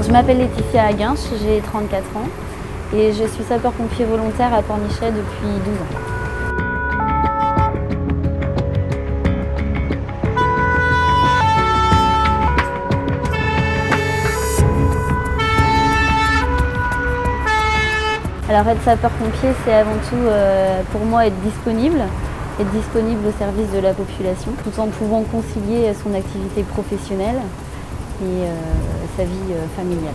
Je m'appelle Laetitia Aguinche, j'ai 34 ans et je suis sapeur-pompier volontaire à Pornichet depuis 12 ans. Alors être sapeur-pompier, c'est avant tout pour moi être disponible au service de la population, tout en pouvant concilier son activité professionnelle et sa vie familiale.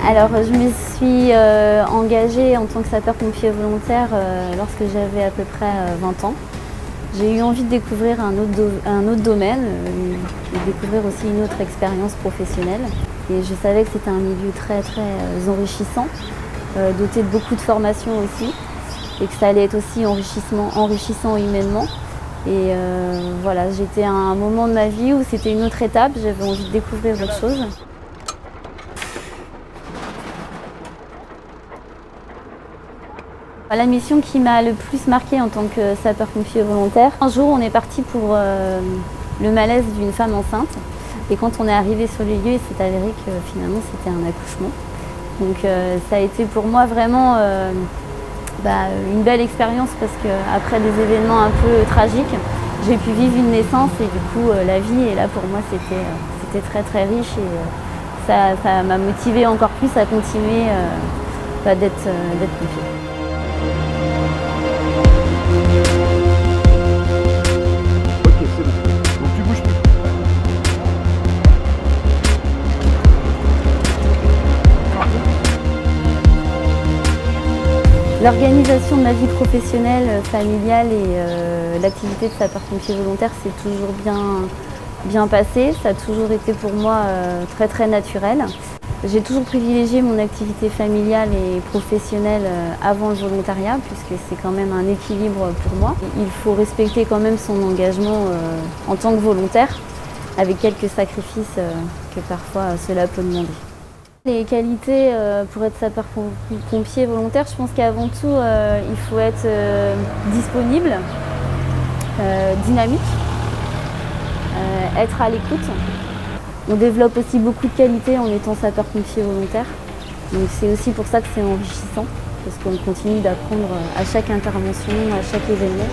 Alors je me suis engagée en tant que sapeur-pompier volontaire lorsque j'avais à peu près 20 ans. J'ai eu envie de découvrir un autre domaine, de découvrir aussi une autre expérience professionnelle. Et je savais que c'était un milieu très enrichissant, doté de beaucoup de formations aussi, et que ça allait être aussi enrichissant humainement. Et voilà, j'étais à un moment de ma vie où c'était une autre étape, j'avais envie de découvrir autre chose. La mission qui m'a le plus marquée en tant que sapeur-pompier volontaire, un jour on est parti pour le malaise d'une femme enceinte et quand on est arrivé sur les lieux, il s'est avéré que finalement c'était un accouchement. Donc ça a été pour moi vraiment une belle expérience parce qu'après des événements un peu tragiques, j'ai pu vivre une naissance et du coup la vie, et là pour moi c'était très riche et ça m'a motivée encore plus à continuer d'être pompier. Ok, c'est bon. Donc tu bouges plus. L'organisation de ma vie professionnelle, familiale et l'activité de sapeur-pompier volontaire s'est toujours bien passée. Ça a toujours été pour moi très naturel. J'ai toujours privilégié mon activité familiale et professionnelle avant le volontariat puisque c'est quand même un équilibre pour moi. Il faut respecter quand même son engagement en tant que volontaire avec quelques sacrifices que parfois cela peut demander. Les qualités pour être sapeur-pompier volontaire, je pense qu'avant tout il faut être disponible, dynamique, être à l'écoute. On développe aussi beaucoup de qualités en étant sapeur-pompier volontaire. Donc c'est aussi pour ça que c'est enrichissant, parce qu'on continue d'apprendre à chaque intervention, à chaque événement.